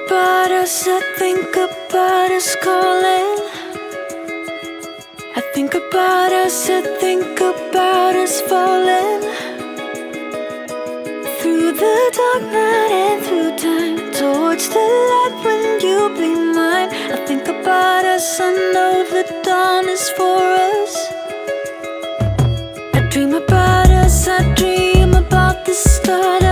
about us, I think about us calling. I think about us, I think about us falling through the dark night and through time, towards the light when you be mine. I think about us, I know the dawn is for us. I dream about us, I dream about the start